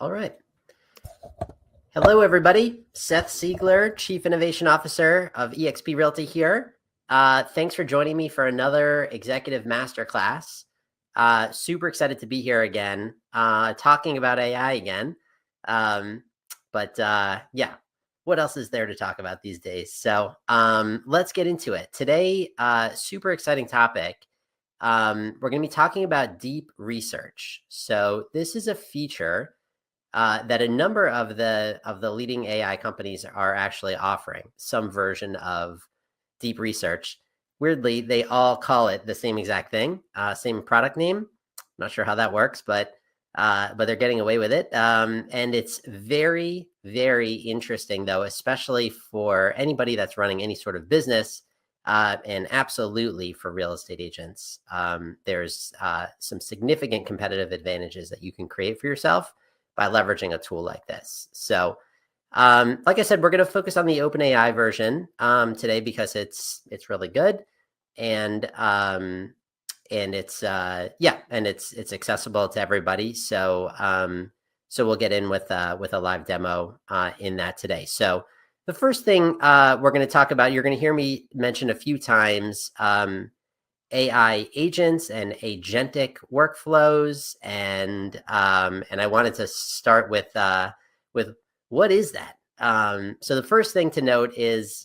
All right. Hello, everybody. Seth Siegler, Chief Innovation Officer of eXp Realty here. Thanks for joining me for another Executive Masterclass. Super excited to be here again, talking about AI again. Yeah, what else is there to talk about these days? So let's get into it. Today, super exciting topic. We're going to be talking about deep research. So this is a feature that a number of the leading AI companies are actually offering some version of deep research. Weirdly, they all call it the same exact thing, same product name. Not sure how that works, but they're getting away with it. And it's very, very interesting, though, especially for anybody that's running any sort of business, and absolutely for real estate agents. There's some significant competitive advantages that you can create for yourself by leveraging a tool like this. So, like I said, we're going to focus on the OpenAI version today because it's really good, and it's it's accessible to everybody. So we'll get in with a live demo in that today. So the first thing we're going to talk about, you're going to hear me mention a few times, AI agents and agentic workflows, and I wanted to start with what is that? So the first thing to note is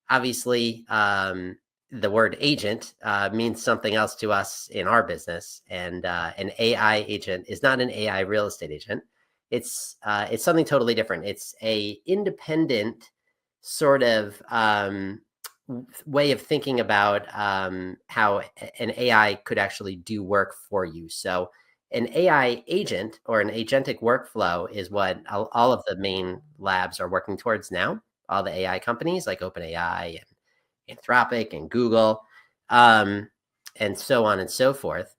obviously the word agent means something else to us in our business, and an AI agent is not an AI real estate agent. It's something totally different. It's a independent sort of way of thinking about how an AI could actually do work for you. So an AI agent or an agentic workflow is what all of the main labs are working towards now. All the AI companies like OpenAI and Anthropic and Google, and so on and so forth.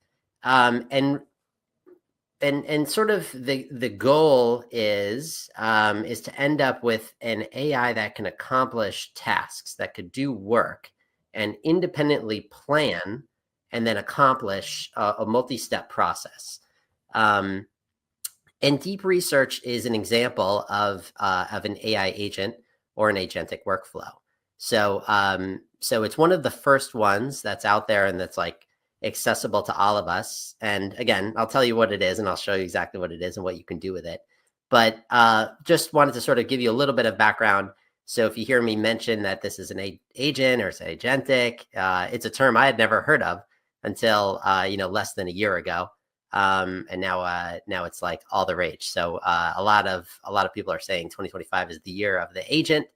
And sort of the goal is to end up with an AI that can accomplish tasks, that could do work and independently plan and then accomplish a multi-step process. And deep research is an example of an AI agent or an agentic workflow. So it's one of the first ones that's out there and that's like accessible to all of us. And again, I'll tell you what it is and I'll show you exactly what it is and what you can do with it. But just wanted to sort of give you a little bit of background. So if you hear me mention that this is an agent or it's agentic, it's a term I had never heard of until less than a year ago. And now it's like all the rage. So a lot of people are saying 2025 is the year of the agent.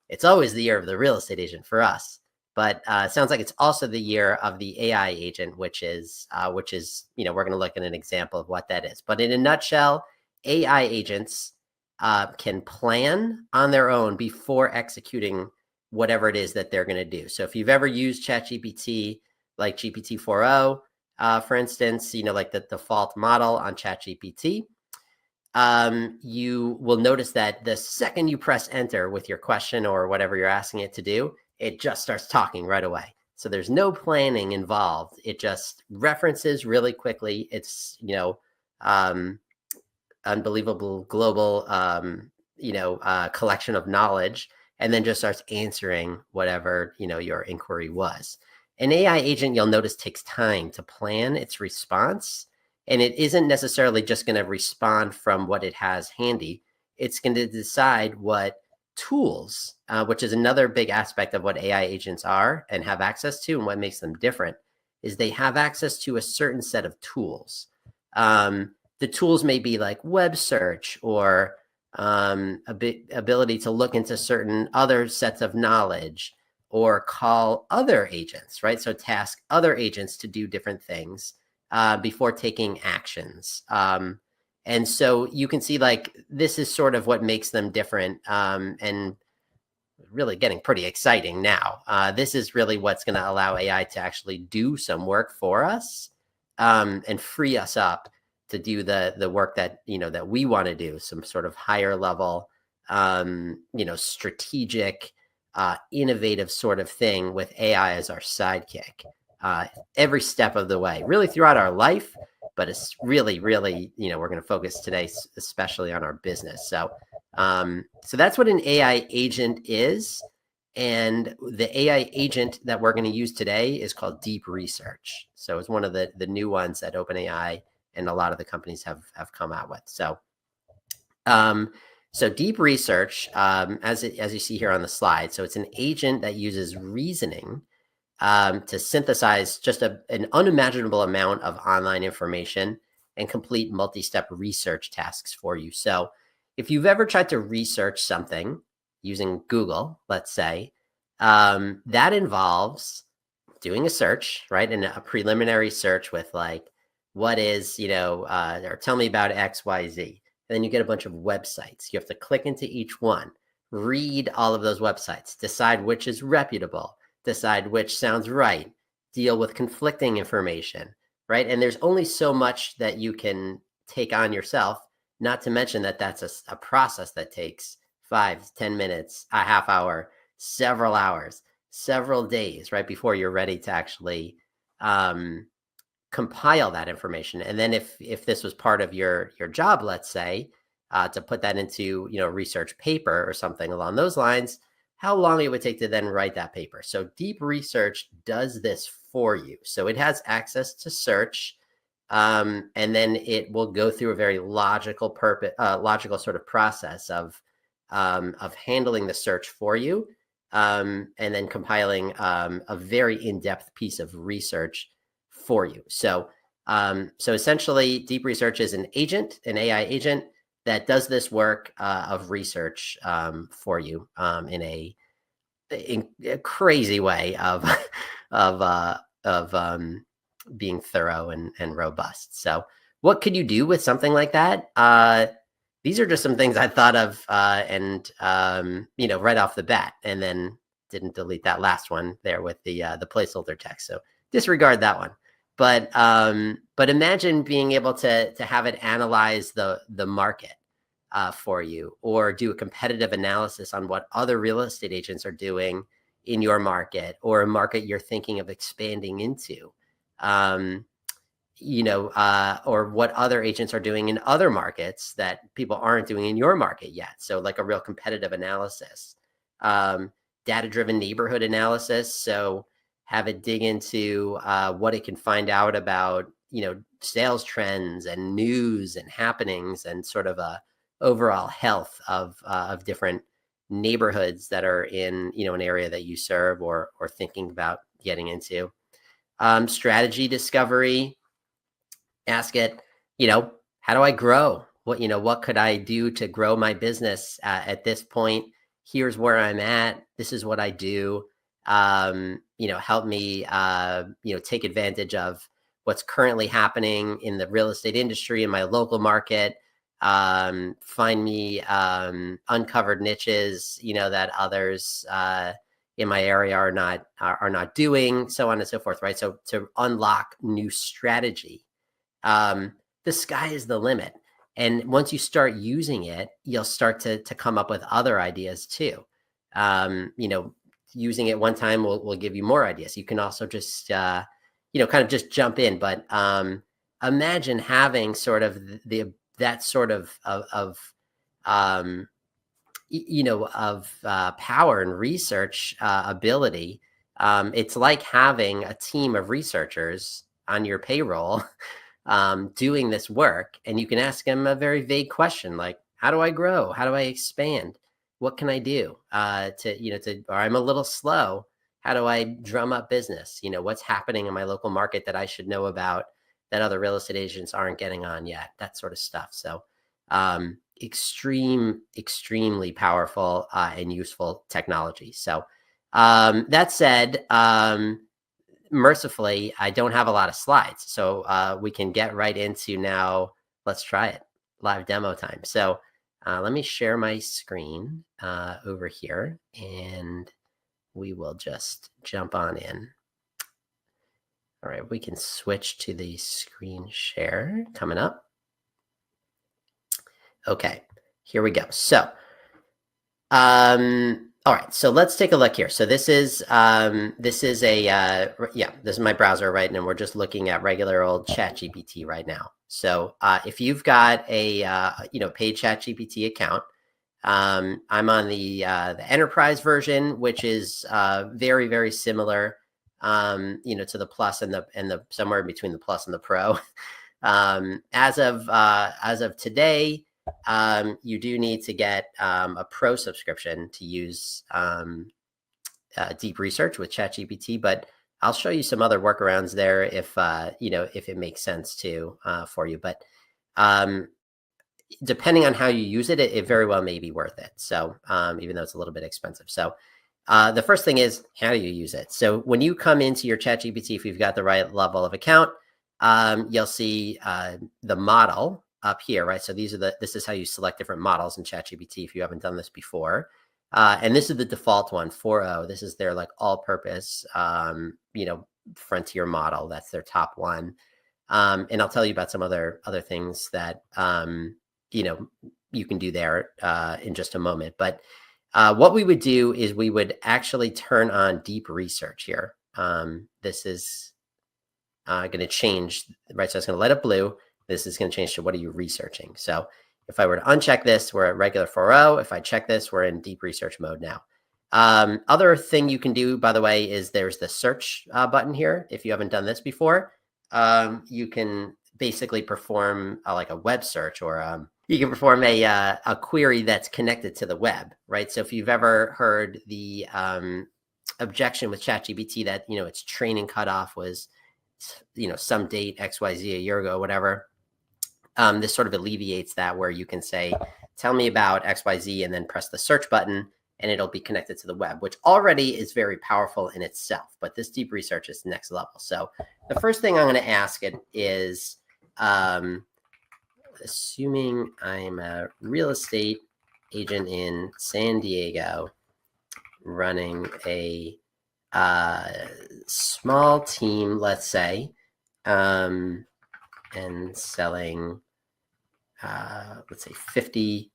It's always the year of the real estate agent for us. But it sounds like it's also the year of the AI agent, which is we're going to look at an example of what that is. But in a nutshell, AI agents can plan on their own before executing whatever it is that they're going to do. So if you've ever used ChatGPT, like GPT-4o, for instance, like the default model on ChatGPT, you will notice that the second you press enter with your question or whatever you're asking it to do, it just starts talking right away. So there's no planning involved. It just references really quickly. It's, unbelievable global, collection of knowledge, and then just starts answering whatever, your inquiry was. An AI agent, you'll notice, takes time to plan its response, and it isn't necessarily just going to respond from what it has handy. It's going to decide what tools, which is another big aspect of what AI agents are and have access to, and what makes them different is they have access to a certain set of tools. The tools may be like web search or ability to look into certain other sets of knowledge or call other agents, right? So task other agents to do different things before taking actions. And so you can see like this is sort of what makes them different, and really getting pretty exciting now. This is really what's going to allow AI to actually do some work for us, and free us up to do the work that that we want to do, some sort of higher level, strategic, innovative sort of thing with AI as our sidekick every step of the way, really throughout our life. but it's really, really, we're going to focus today especially on our business. So, so that's what an AI agent is. And the AI agent that we're going to use today is called Deep Research. So it's one of the new ones that OpenAI and a lot of the companies have come out with. So, so Deep Research, as you see here on the slide, so it's an agent that uses reasoning to synthesize just an unimaginable amount of online information and complete multi-step research tasks for you. So if you've ever tried to research something using Google, let's say, that involves doing a search, right? And a preliminary search with like, what is, or tell me about XYZ. And then you get a bunch of websites. You have to click into each one, read all of those websites, decide which is reputable, decide which sounds right, deal with conflicting information, right? And there's only so much that you can take on yourself, not to mention that that's a process that takes 5 to 10 minutes, a half hour, several hours, several days, right, before you're ready to actually compile that information. And then if this was part of your job, let's say, to put that into, research paper or something along those lines, how long it would take to then write that paper. So Deep Research does this for you. So it has access to search, and then it will go through a very logical sort of process of handling the search for you, and then compiling a very in-depth piece of research for you. So, so essentially, Deep Research is an agent, an AI agent that does this work of research for you in a crazy way of being thorough and robust. So, what could you do with something like that? These are just some things I thought of, and right off the bat, and then didn't delete that last one there with the placeholder text. So disregard that one. But imagine being able to have it analyze the market for you, or do a competitive analysis on what other real estate agents are doing in your market, or a market you're thinking of expanding into, or what other agents are doing in other markets that people aren't doing in your market yet. So like a real competitive analysis, data-driven neighborhood analysis. So have it dig into what it can find out about, sales trends and news and happenings, and sort of a overall health of different neighborhoods that are in, an area that you serve or thinking about getting into. Strategy discovery. Ask it, how do I grow? What could I do to grow my business at this point? Here's where I'm at. This is what I do. Help me, take advantage of what's currently happening in the real estate industry in my local market. Find me uncovered niches, that others in my area are not doing, so on and so forth, right? So to unlock new strategy. The sky is the limit. And once you start using it, you'll start to come up with other ideas too. Using it one time will give you more ideas. You can also just, kind of just jump in. But imagine having sort of that sort of power and research ability. It's like having a team of researchers on your payroll doing this work, and you can ask them a very vague question like, how do I grow? How do I expand? What can I do or I'm a little slow. How do I drum up business? What's happening in my local market that I should know about that other real estate agents aren't getting on yet? That sort of stuff. So extremely powerful and useful technology. So that said, mercifully, I don't have a lot of slides, so we can get right into now. Let's try it. Live demo time. So let me share my screen over here, and we will just jump on in. All right, we can switch to the screen share coming up. Okay, here we go. So, All right, so let's take a look here. So this is this is my browser, right? And we're just looking at regular old ChatGPT right now. So if you've got a paid ChatGPT account, I'm on the enterprise version, which is very, very similar, to the plus and the somewhere between the plus and the pro. As of today, you do need to get a pro subscription to use deep research with ChatGPT, but I'll show you some other workarounds there if if it makes sense to for you. But depending on how you use it, it very well may be worth it. So even though it's a little bit expensive. So the first thing is, how do you use it? So when you come into your ChatGPT, if you've got the right level of account, you'll see the model up here, right? So this is how you select different models in ChatGPT if you haven't done this before. And this is the default one, 4.0. This is their like all-purpose, frontier model. That's their top one. And I'll tell you about some other things that you can do there in just a moment. But what we would do is we would actually turn on deep research here. This is going to change, right? So it's going to light up blue. This is going to change to what are you researching? So if I were to uncheck this, we're at regular 4.0. If I check this, we're in deep research mode now. Other thing you can do, by the way, is there's the search button here. If you haven't done this before, you can basically perform like a web search, or you can perform a query that's connected to the web, right? So if you've ever heard the objection with ChatGPT that its training cutoff was some date XYZ a year ago, whatever, this sort of alleviates that, where you can say, tell me about XYZ, and then press the search button, and it'll be connected to the web, which already is very powerful in itself. But this deep research is next level. So the first thing I'm going to ask it is, assuming I'm a real estate agent in San Diego running a small team, let's say, and selling, let's say 50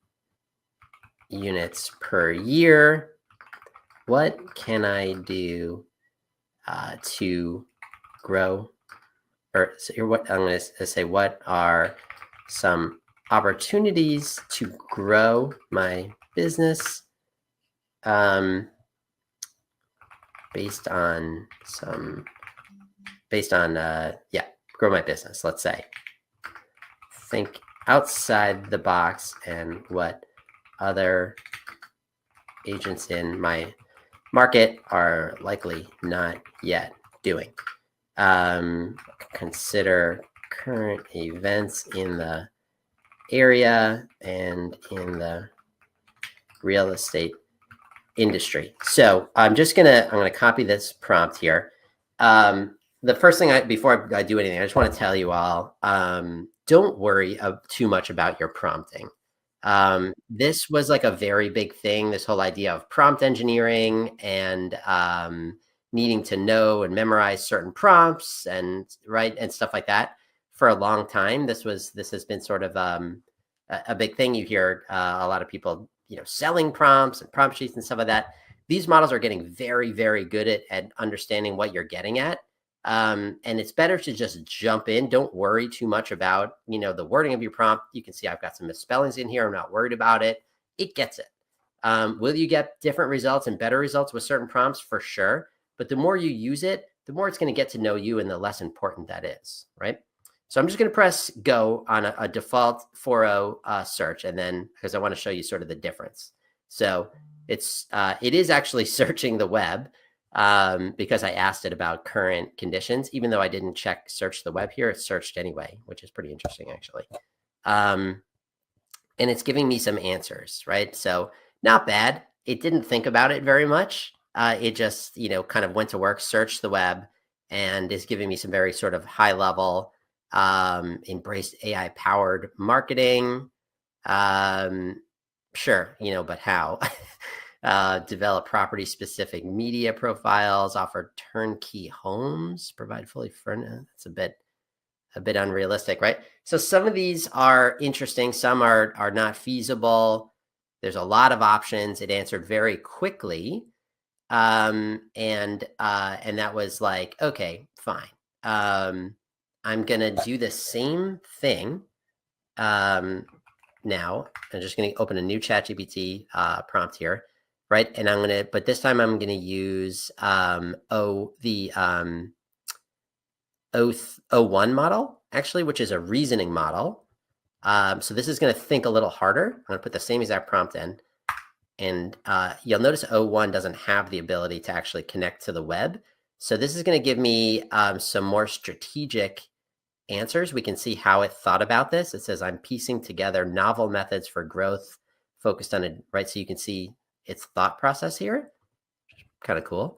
units per year, what can I do to grow? Or what I'm going to say, what are some opportunities to grow my business based on grow my business, let's say. Think outside the box and what other agents in my market are likely not yet doing. Consider current events in the area and in the real estate industry. So I'm gonna copy this prompt here. The first thing before I do anything, I just want to tell you all, don't worry too much about your prompting. This was like a very big thing, this whole idea of prompt engineering and needing to know and memorize certain prompts and stuff like that for a long time. This has been sort of a big thing. You hear a lot of people, selling prompts and prompt sheets and stuff like that. These models are getting very, very good at understanding what you're getting at. And it's better to just jump in. Don't worry too much about, the wording of your prompt. You can see I've got some misspellings in here. I'm not worried about it. It gets it. Will you get different results and better results with certain prompts? For sure. But the more you use it, the more it's going to get to know you, and the less important that is, right? So I'm just going to press go on a default 4.0 search, and then because I want to show you sort of the difference. So it is actually searching the web because I asked it about current conditions. Even though I didn't search the web here, it searched anyway, which is pretty interesting actually. And it's giving me some answers, right? So not bad. It didn't think about it very much. It just, kind of went to work, searched the web, and is giving me some very sort of high level, embraced AI powered marketing. Sure, but how? Develop property specific media profiles, offer turnkey homes, provide fully furnished. That's a bit unrealistic, right? So some of these are interesting, some are not feasible. There's a lot of options. It answered very quickly. And that was like, okay, fine. I'm gonna do the same thing. Now I'm just gonna open a new ChatGPT prompt here, right? And but this time I'm gonna use the O1 model, actually, which is a reasoning model. So this is gonna think a little harder. I'm gonna put the same exact prompt in. And you'll notice O1 doesn't have the ability to actually connect to the web. So this is going to give me some more strategic answers. We can see how it thought about this. It says, I'm piecing together novel methods for growth focused on it, right? So you can see its thought process here. Kind of cool.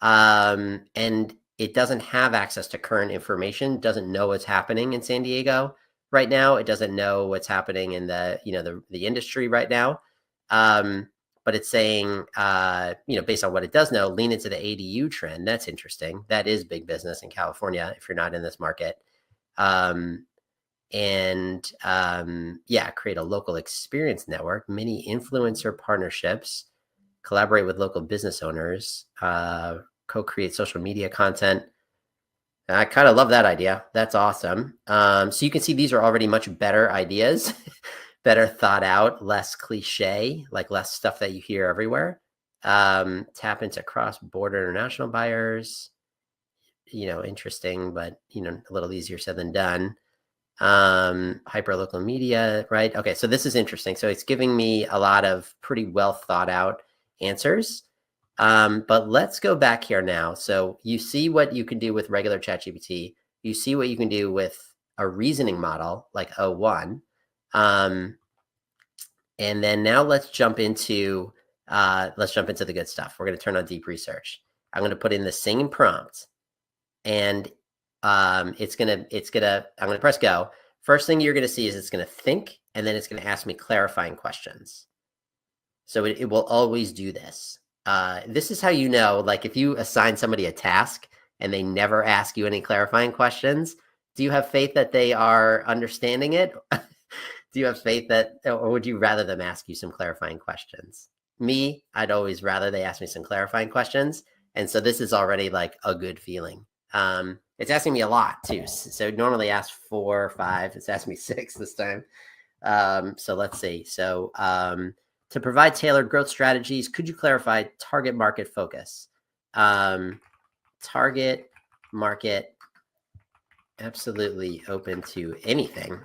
And it doesn't have access to current information, doesn't know what's happening in San Diego right now. It doesn't know what's happening in the industry right now. But it's saying, based on what it does know, lean into the ADU trend. That's interesting. That is big business in California if you're not in this market. Create a local experience network, mini influencer partnerships, collaborate with local business owners, co-create social media content. I kind of love that idea. That's awesome. So you can see these are already much better ideas. Better thought out, less cliche, like less stuff that you hear everywhere. Tap into cross-border international buyers. Interesting, but a little easier said than done. Hyper-local media, right? Okay, so this is interesting. So it's giving me a lot of pretty well thought out answers. But let's go back here now. So you see what you can do with regular ChatGPT. You see what you can do with a reasoning model like O1. And then now let's jump into the good stuff. We're going to turn on deep research. I'm going to put in the same prompt, and I'm going to press go. First thing you're going to see is it's going to think, and then it's going to ask me clarifying questions. So it will always do this. This is how you know, like if you assign somebody a task and they never ask you any clarifying questions, do you have faith that they are understanding it? Do you have faith or would you rather them ask you some clarifying questions? Me, I'd always rather they ask me some clarifying questions. And so this is already like a good feeling. It's asking me a lot too. So it normally asks 4 or 5. It's asking me 6 this time. So let's see. So to provide tailored growth strategies, could you clarify target market focus? Target market, absolutely open to anything.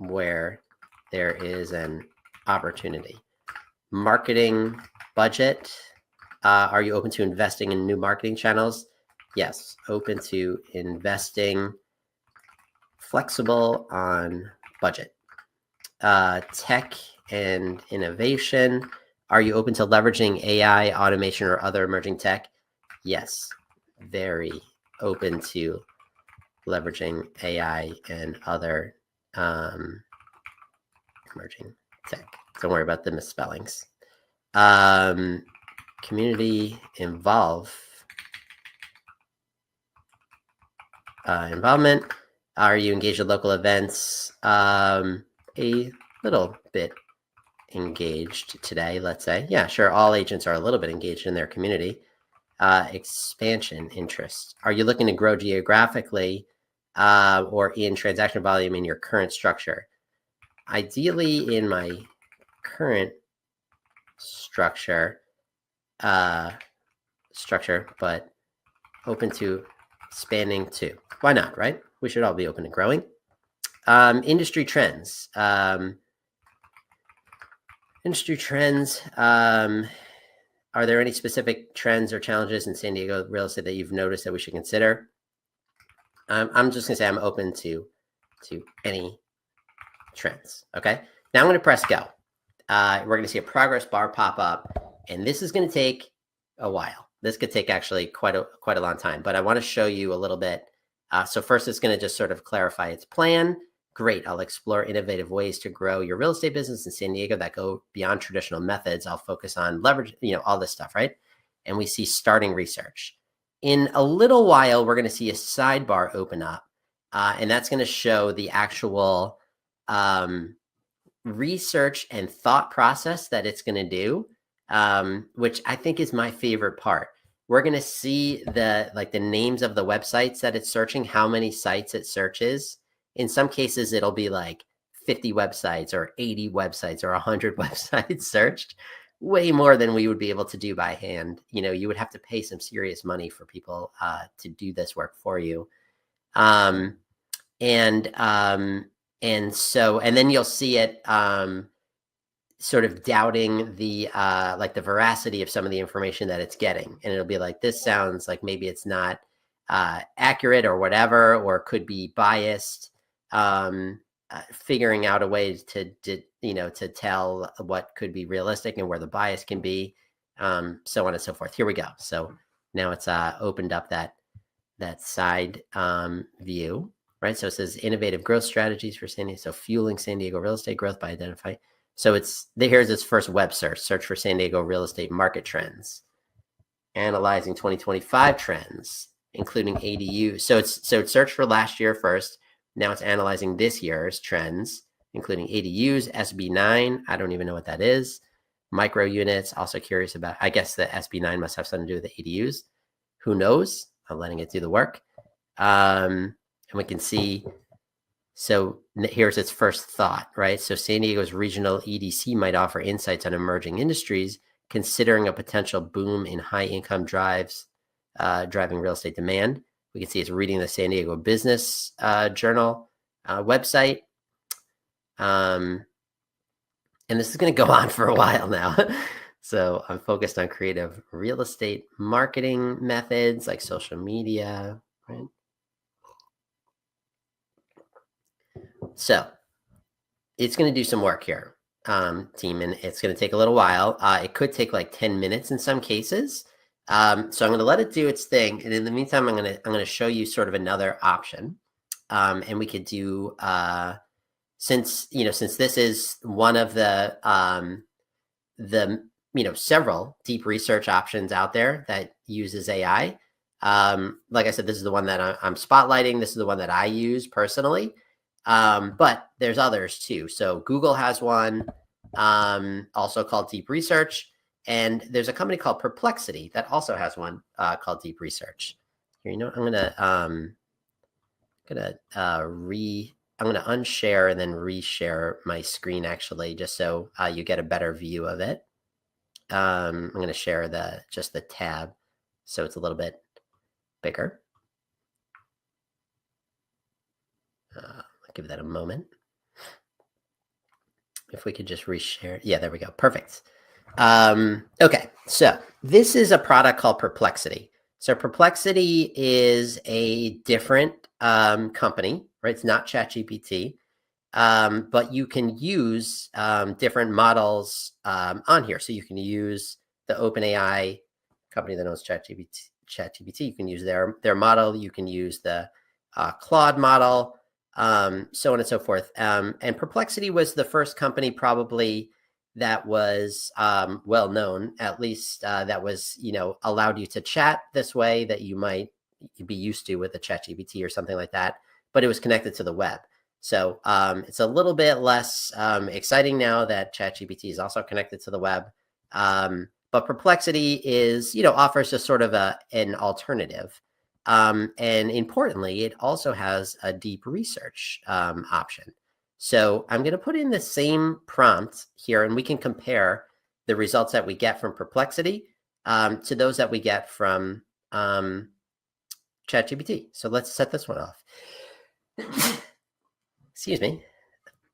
Where there is an opportunity. Marketing budget. Are you open to investing in new marketing channels? Yes, open to investing, flexible on budget. Tech and innovation. Are you open to leveraging AI, automation, or other emerging tech? Yes, very open to leveraging AI and other emerging tech. Don't worry about the misspellings. Community involvement. Are you engaged in local events? A little bit engaged today, let's say. Yeah, sure. All agents are a little bit engaged in their community. Expansion interest. Are you looking to grow geographically or in transaction volume in your current structure? Ideally in my current structure, but open to expanding too. Why not, right? We should all be open to growing. Industry trends. Are there any specific trends or challenges in San Diego real estate that you've noticed that we should consider? I'm just gonna say I'm open to any trends. Okay. Now I'm gonna press go. We're gonna see a progress bar pop up, and this is gonna take a while. This could take actually quite a long time, but I want to show you a little bit. So first, it's going to just sort of clarify its plan. Great. I'll explore innovative ways to grow your real estate business in San Diego that go beyond traditional methods. I'll focus on leverage, all this stuff, right? And we see starting research. In a little while, we're going to see a sidebar open up, and that's going to show the actual research and thought process that it's going to do, which I think is my favorite part. We're going to see the names of the websites that it's searching, how many sites it searches. In some cases, it'll be like 50 websites or 80 websites or 100 websites searched, way more than we would be able to do by hand. You would have to pay some serious money for people to do this work for you. And then you'll see it sort of doubting the veracity of some of the information that it's getting. And it'll be like, this sounds like maybe it's not accurate or whatever, or could be biased, figuring out a way to tell what could be realistic and where the bias can be, so on and so forth. Here we go. So now it's opened up that side view, right? So it says innovative growth strategies for San Diego. So fueling San Diego real estate growth by identifying. So here's its first web search for San Diego real estate market trends, analyzing 2025 trends, including ADU. So it searched for last year first. Now it's analyzing this year's trends, including ADUs, SB9. I don't even know what that is. Micro units, also curious about, I guess the SB9 must have something to do with the ADUs. Who knows? I'm letting it do the work. And we can see, so here's its first thought, right? So San Diego's regional EDC might offer insights on emerging industries, considering a potential boom in high income driving real estate demand. We can see it's reading the San Diego Business Journal website. And this is going to go on for a while now. So I'm focused on creative real estate marketing methods like social media, right? So it's going to do some work here, team, and it's going to take a little while. It could take like 10 minutes in some cases. So I'm going to let it do its thing. And in the meantime, I'm going to show you sort of another option. And we could do, since this is one of the several deep research options out there that uses AI. Like I said, this is the one that I'm spotlighting. This is the one that I use personally. But there's others too. So Google has one, also called Deep Research. And there's a company called Perplexity that also has one called Deep Research. Here, I'm gonna unshare and then reshare my screen actually, just so you get a better view of it. I'm gonna share just the tab, so it's a little bit bigger. I'll give that a moment. If we could just reshare. Yeah, there we go. Perfect. Okay, so this is a product called Perplexity. So Perplexity is a different company, right? It's not ChatGPT, but you can use different models on here. So you can use the OpenAI company that owns ChatGPT. You can use their model. You can use the Claude model, so on and so forth. And Perplexity was the first company probably that was well known, at least that was, allowed you to chat this way that you might be used to with a ChatGPT or something like that, but it was connected to the web. So it's a little bit less exciting now that ChatGPT is also connected to the web. But Perplexity is, offers a sort of an alternative. And importantly, it also has a deep research option. So I'm going to put in the same prompt here, and we can compare the results that we get from Perplexity to those that we get from ChatGPT. So let's set this one off. Excuse me.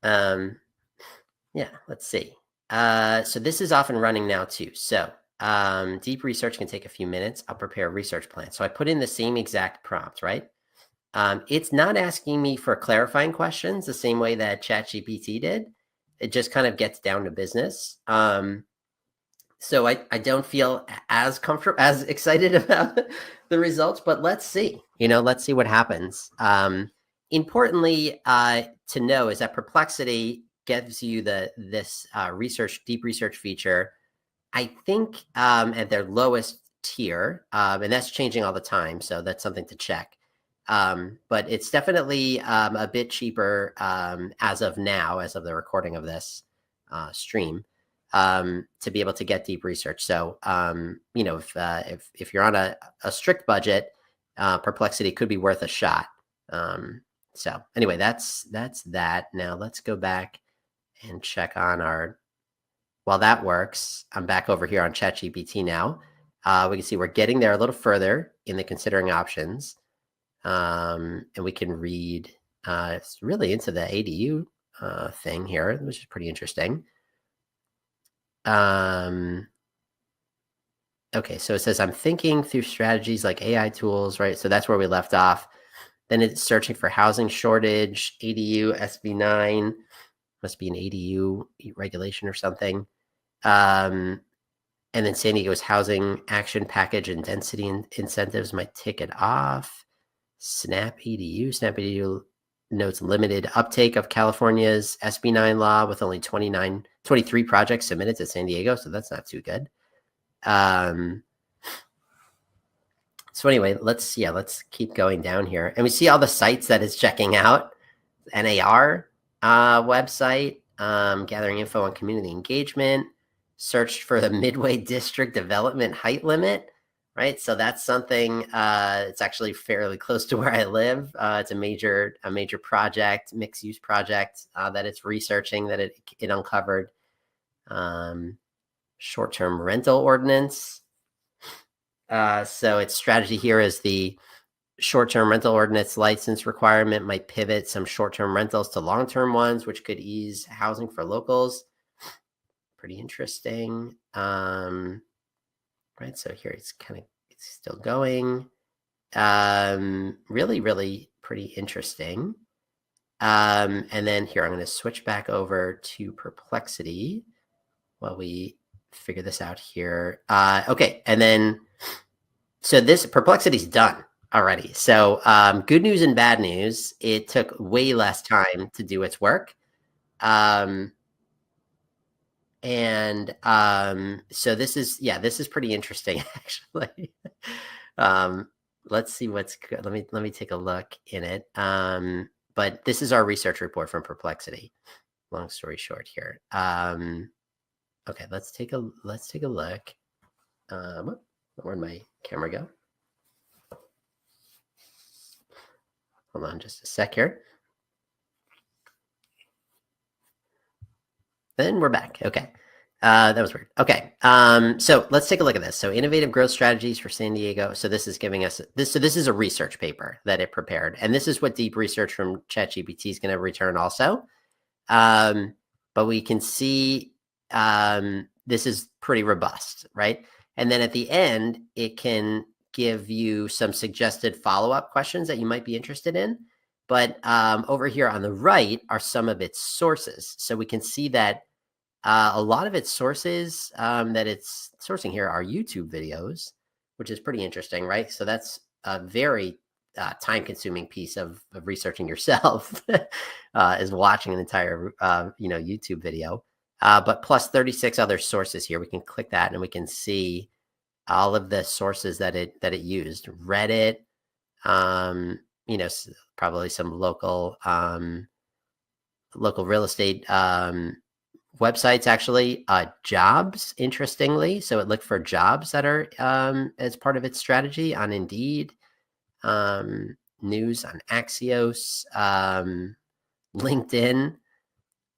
Yeah, let's see. So this is off and running now too. So deep research can take a few minutes. I'll prepare a research plan. So I put in the same exact prompt, right? It's not asking me for clarifying questions the same way that ChatGPT did. It just kind of gets down to business. So I don't feel as comfortable, as excited about the results, but let's see, let's see what happens. Importantly to know is that Perplexity gives you this deep research feature, I think at their lowest tier, and that's changing all the time. So that's something to check. But it's definitely a bit cheaper as of now, as of the recording of this stream, to be able to get deep research. So, if you're on a strict budget, Perplexity could be worth a shot. So anyway, that's that. Now let's go back and check on our. While that works, I'm back over here on ChatGPT now. We can see we're getting there a little further in the considering options. And we can read it's really into the ADU thing here, which is pretty interesting. Okay, so it says, I'm thinking through strategies like AI tools, right? So that's where we left off. Then it's searching for housing shortage, ADU, SB9, must be an ADU regulation or something. And then San Diego's housing action package and density incentives might tick it off. Snap ADU notes limited uptake of California's SB9 law with only 23 projects submitted to San Diego. So that's not too good. So anyway, let's keep going down here. And we see all the sites that it's checking out. NAR website, gathering info on community engagement, searched for the Midway District development height limit, right? So that's something, it's actually fairly close to where I live. It's a major project, mixed use project that it's researching, that it uncovered. Short-term rental ordinance. So its strategy here is the short-term rental ordinance license requirement might pivot some short-term rentals to long-term ones, which could ease housing for locals. Pretty interesting. Right. So here it's still going. Really, really pretty interesting. And then here I'm going to switch back over to Perplexity while we figure this out here. Okay. And then, so this Perplexity's done already. So good news and bad news. It took way less time to do its work. So this is pretty interesting, actually. Let's see what's good. Let me take a look in it. But this is our research report from Perplexity. Long story short here. Okay, let's take a look. Where'd my camera go? Hold on just a sec here. Then we're back. Okay. That was weird. Okay. So let's take a look at this. So innovative growth strategies for San Diego. So this is giving us this. So this is a research paper that it prepared. And this is what deep research from ChatGPT is going to return also. But we can see this is pretty robust, right? And then at the end, it can give you some suggested follow-up questions that you might be interested in. But over here on the right are some of its sources. So we can see that a lot of its sources that it's sourcing here are YouTube videos, which is pretty interesting, right? So that's a very time-consuming piece of researching yourself is watching an entire YouTube video. But plus 36 other sources here. We can click that and we can see all of the sources that it used. Reddit, probably some local real estate websites, actually. Jobs, interestingly. So it looked for jobs that are as part of its strategy on Indeed. News on Axios, LinkedIn,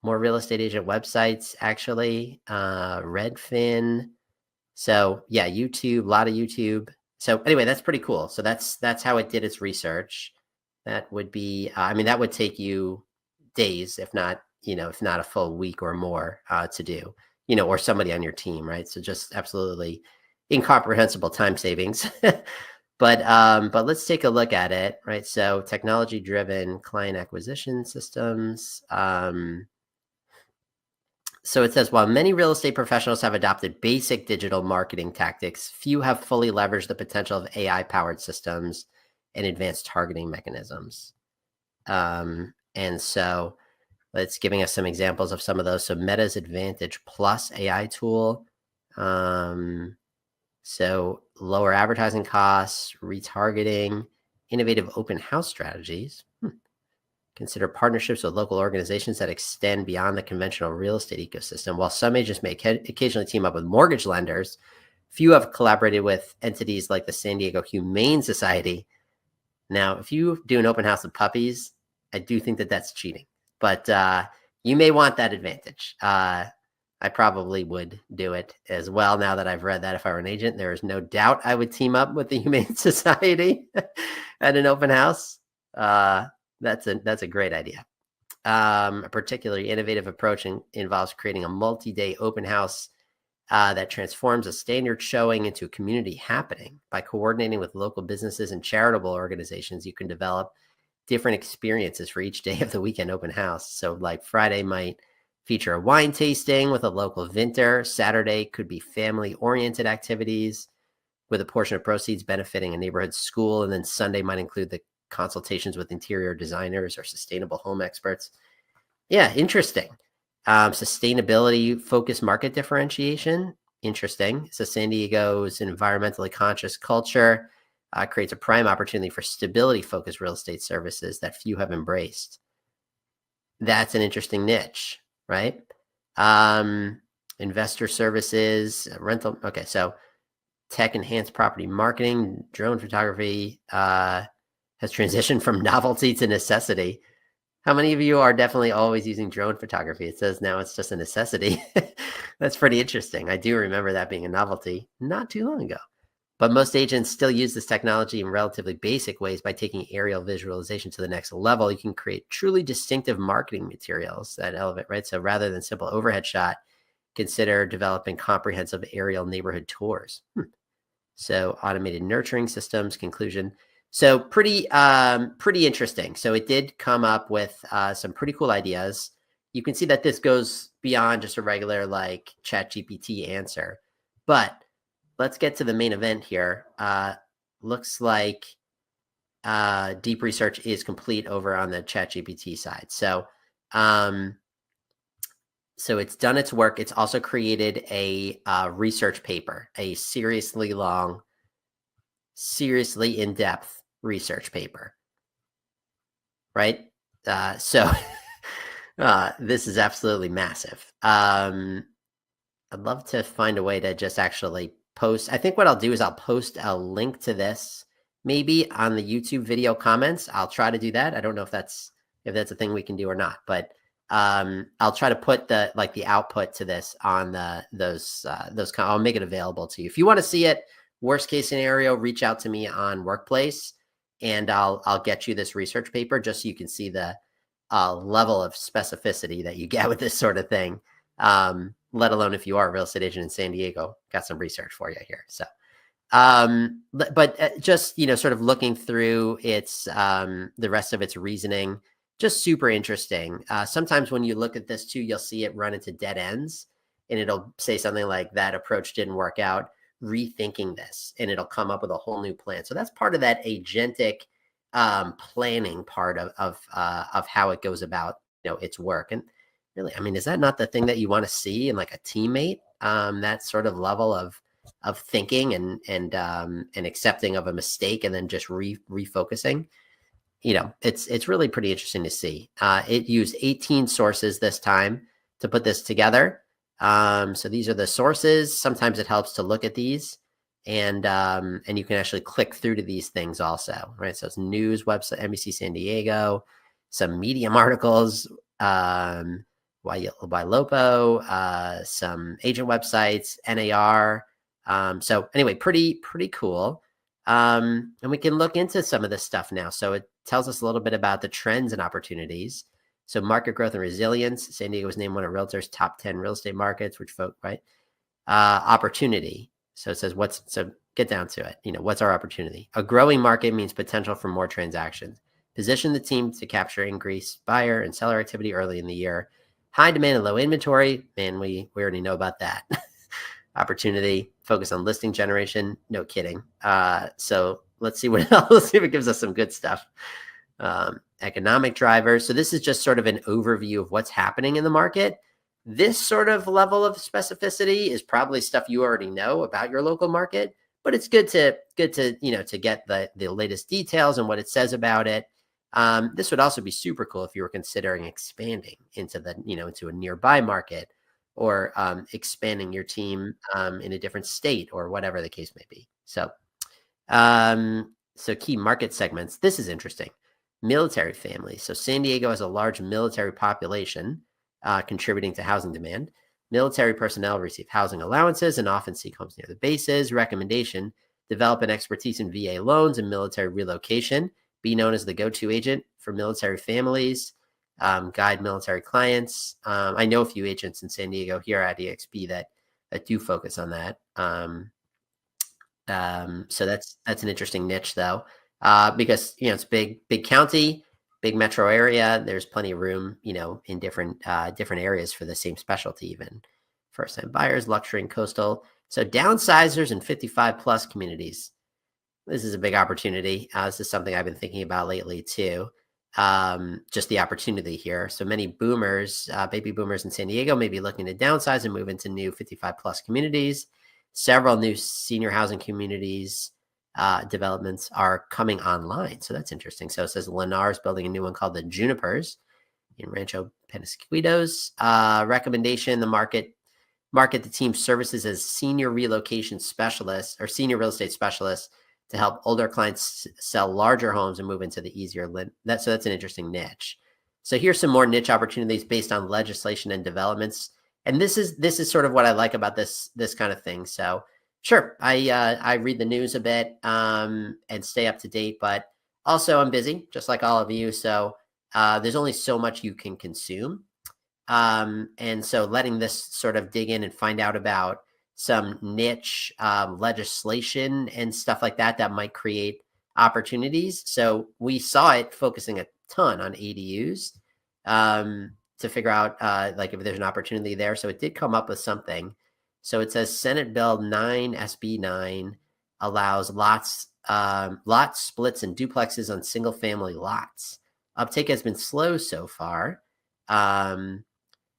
more real estate agent websites, actually, Redfin. So yeah, YouTube, a lot of YouTube. So anyway, that's pretty cool. So that's how it did its research. That would be, that would take you days, if not a full week or more to do, or somebody on your team, right? So just absolutely incomprehensible time savings. But let's take a look at it, right? So technology-driven client acquisition systems. So it says, while many real estate professionals have adopted basic digital marketing tactics, few have fully leveraged the potential of AI-powered systems and advanced targeting mechanisms. And so it's giving us some examples of some of those. So Meta's Advantage Plus AI tool. So lower advertising costs, retargeting, innovative open house strategies. Consider partnerships with local organizations that extend beyond the conventional real estate ecosystem. While some agents may occasionally team up with mortgage lenders, few have collaborated with entities like the San Diego Humane Society. Now, if you do an open house with puppies, I do think that that's cheating, but you may want that advantage. I probably would do it as well. Now that I've read that, if I were an agent, there is no doubt I would team up with the Humane Society at an open house. That's a great idea. A particularly innovative approach involves creating a multi-day open house that transforms a standard showing into a community happening. By coordinating with local businesses and charitable organizations, you can develop different experiences for each day of the weekend open house. So like Friday might feature a wine tasting with a local vintner. Saturday could be family-oriented activities with a portion of proceeds benefiting a neighborhood school. And then Sunday might include the consultations with interior designers or sustainable home experts. Yeah, interesting. Sustainability focused market differentiation. Interesting. So San Diego's environmentally conscious culture creates a prime opportunity for stability focused real estate services that few have embraced. That's an interesting niche, right? Investor services, rental. Okay, so tech enhanced property marketing, drone photography has transitioned from novelty to necessity. How many of you are definitely always using drone photography? It says now it's just a necessity. That's pretty interesting. I do remember that being a novelty not too long ago. But most agents still use this technology in relatively basic ways. By taking aerial visualization to the next level, you can create truly distinctive marketing materials that elevate, right? So rather than simple overhead shot, consider developing comprehensive aerial neighborhood tours. So automated nurturing systems, conclusion. So pretty interesting. So it did come up with some pretty cool ideas. You can see that this goes beyond just a regular like ChatGPT answer. But let's get to the main event here. Looks like deep research is complete over on the ChatGPT side. So it's done its work. It's also created a research paper, a seriously long, seriously in-depth research paper, right? So this is absolutely massive. I'd love to find a way to just actually post. I think what I'll do is I'll post a link to this maybe on the YouTube video comments. I'll try to do that. I don't know if that's a thing we can do or not, but I'll try to put the output to this on those. I'll make it available to you. If you want to see it, worst case scenario, reach out to me on Workplace, and I'll get you this research paper just so you can see the level of specificity that you get with this sort of thing. Let alone if you are a real estate agent in San Diego, got some research for you here. So, but just, sort of looking through its, the rest of its reasoning, just super interesting. Sometimes when you look at this too, you'll see it run into dead ends, and it'll say something like that approach didn't work out, rethinking this, and it'll come up with a whole new plan. So that's part of that agentic planning part of how it goes about, its work. And really, I mean, is that not the thing that you want to see in like a teammate? That sort of level of thinking and accepting of a mistake and then just refocusing. It's really pretty interesting to see. It used 18 sources this time to put this together. So these are the sources. Sometimes it helps to look at these, and you can actually click through to these things also, right? So it's news website, NBC San Diego, some Medium articles, by Lopo, some agent websites, NAR. So anyway, pretty cool. And we can look into some of this stuff now. So it tells us a little bit about the trends and opportunities. So market growth and resilience. San Diego was named one of Realtor's top 10 real estate markets, which right? Opportunity. So it says so get down to it. What's our opportunity? A growing market means potential for more transactions. Position the team to capture increased buyer and seller activity early in the year. High demand and low inventory. Man, we already know about that. Opportunity, focus on listing generation. No kidding. So let's see what else. Let's see if it gives us some good stuff. Economic drivers. So this is just sort of an overview of what's happening in the market. This sort of level of specificity is probably stuff you already know about your local market, but it's good to to get the latest details and what it says about it. This would also be super cool if you were considering expanding into into a nearby market, or expanding your team in a different state, or whatever the case may be. So key market segments. This is interesting. Military families. So San Diego has a large military population, contributing to housing demand. Military personnel receive housing allowances and often seek homes near the bases. Recommendation: develop an expertise in VA loans and military relocation. Be known as the go-to agent for military families. Guide military clients. I know a few agents in San Diego here at eXp that do focus on that. So that's an interesting niche, though, because it's big county, big metro area. There's plenty of room, in different areas for the same specialty, even first-time buyers, luxury, and coastal. So downsizers and 55 plus communities. This is a big opportunity. This is something I've been thinking about lately too. Just the opportunity here. So many boomers, baby boomers in San Diego may be looking to downsize and move into new 55 plus communities. Several new senior housing communities developments are coming online. So that's interesting. So it says Lennar is building a new one called the Junipers in Rancho Penasquitos. Recommendation: the market the team services as senior relocation specialists or senior real estate specialists to help older clients sell larger homes and move into the easier. So that's an interesting niche. So here's some more niche opportunities based on legislation and developments. And this is sort of what I like about this kind of thing. So sure, I read the news a bit and stay up to date, but also I'm busy, just like all of you. So there's only so much you can consume. And so letting this sort of dig in and find out about some niche legislation and stuff like that might create opportunities. So we saw it focusing a ton on ADUs to figure out like if there's an opportunity there. So it did come up with something. So it says Senate Bill 9 SB 9 allows lot splits and duplexes on single family lots. Uptake has been slow so far,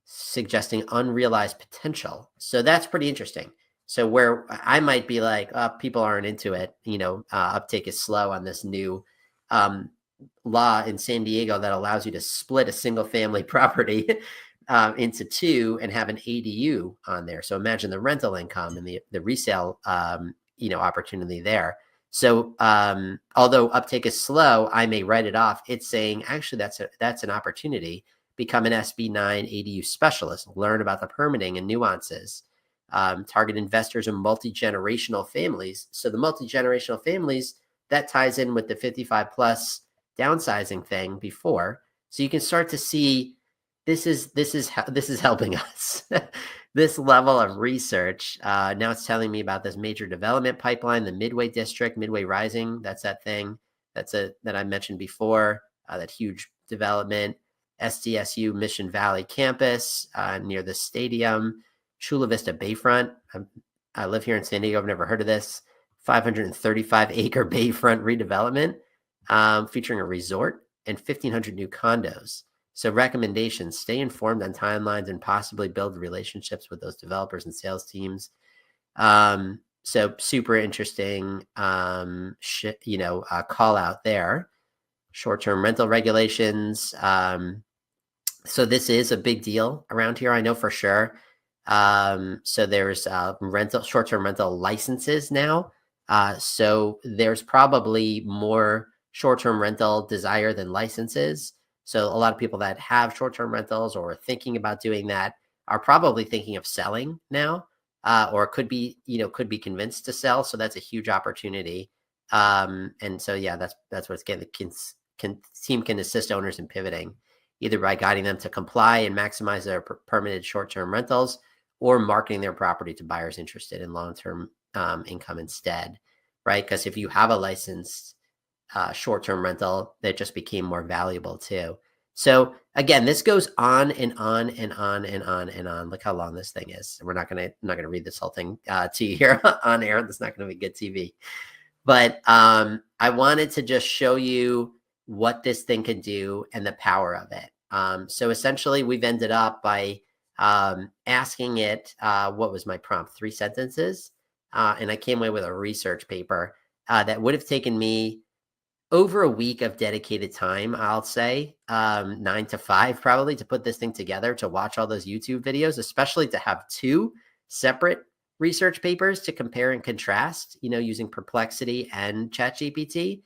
suggesting unrealized potential. So that's pretty interesting. So where I might be like, people aren't into it, uptake is slow on this new law in San Diego that allows you to split a single family property into two and have an ADU on there. So imagine the rental income and the resale, opportunity there. So although uptake is slow, I may write it off. It's saying actually that's an opportunity. Become an SB 9 ADU specialist. Learn about the permitting and nuances. Target investors in multi-generational families. So the multi-generational families, that ties in with the 55 plus downsizing thing before. So you can start to see this is helping us. This level of research. Now it's telling me about this major development pipeline, the Midway District, Midway Rising. That's that thing that I mentioned before. That huge development. SDSU Mission Valley campus near the stadium. Chula Vista Bayfront. I live here in San Diego. I've never heard of this. 535-acre Bayfront redevelopment featuring a resort and 1,500 new condos. So recommendations: stay informed on timelines and possibly build relationships with those developers and sales teams. So super interesting, call out there. Short-term rental regulations. So this is a big deal around here, I know for sure. So there's short-term rental licenses now. So there's probably more short-term rental desire than licenses. So a lot of people that have short-term rentals or are thinking about doing that are probably thinking of selling now, or could be convinced to sell. So that's a huge opportunity. And so, yeah, that's what's getting team can assist owners in pivoting, either by guiding them to comply and maximize their permitted short-term rentals, or marketing their property to buyers interested in long-term income instead, right? Because if you have a licensed short-term rental, that just became more valuable too. So again, this goes on and on and on and on and on. Look how long this thing is. I'm not gonna read this whole thing to you here on air. That's not gonna be good TV. But I wanted to just show you what this thing can do and the power of it. So essentially, we've ended up by asking it, what was my prompt? 3 sentences. and I came away with a research paper that would have taken me over a week of dedicated time, I'll say, 9 to 5 probably, to put this thing together, to watch all those YouTube videos, especially to have two separate research papers to compare and contrast, using Perplexity and ChatGPT.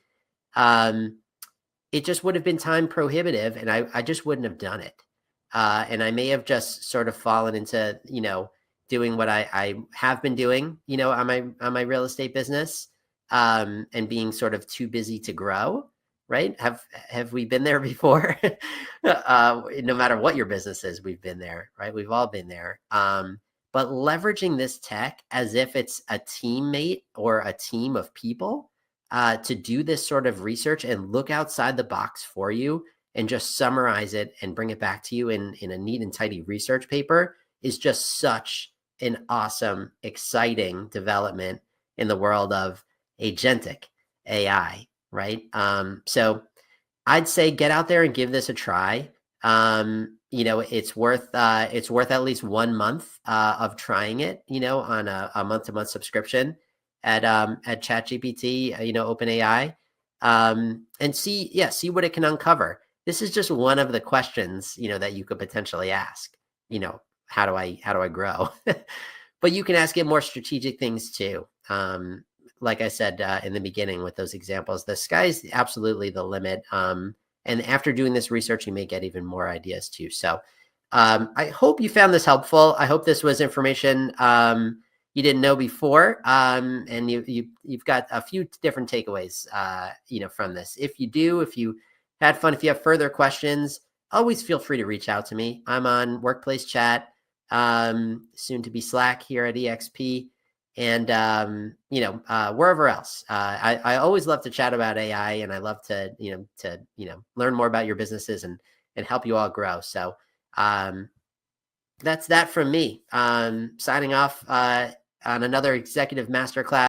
It just would have been time prohibitive, and I just wouldn't have done it. And I may have just sort of fallen into, doing what I have been doing, on my real estate business, and being sort of too busy to grow, right? Have we been there before? No matter what your business is, we've been there, right? We've all been there. But leveraging this tech as if it's a teammate or a team of people, to do this sort of research and look outside the box for you and just summarize it and bring it back to you in a neat and tidy research paper is just such an awesome, exciting development in the world of agentic AI, right? So I'd say get out there and give this a try. It's worth at least 1 month of trying it, on a month-to-month subscription at ChatGPT, OpenAI, and see what it can uncover. This is just one of the questions, that you could potentially ask. How do I grow? But you can ask it more strategic things too. Like I said in the beginning with those examples, the sky's absolutely the limit. And after doing this research, you may get even more ideas too. So I hope you found this helpful. I hope this was information you didn't know before, and you've got a few different takeaways, from this. If you had fun, if you have further questions, always feel free to reach out to me. I'm on Workplace Chat, soon to be Slack here at eXp, and wherever else. I always love to chat about AI, and I love to learn more about your businesses and help you all grow. So that's that from me. Signing off on another Executive Masterclass.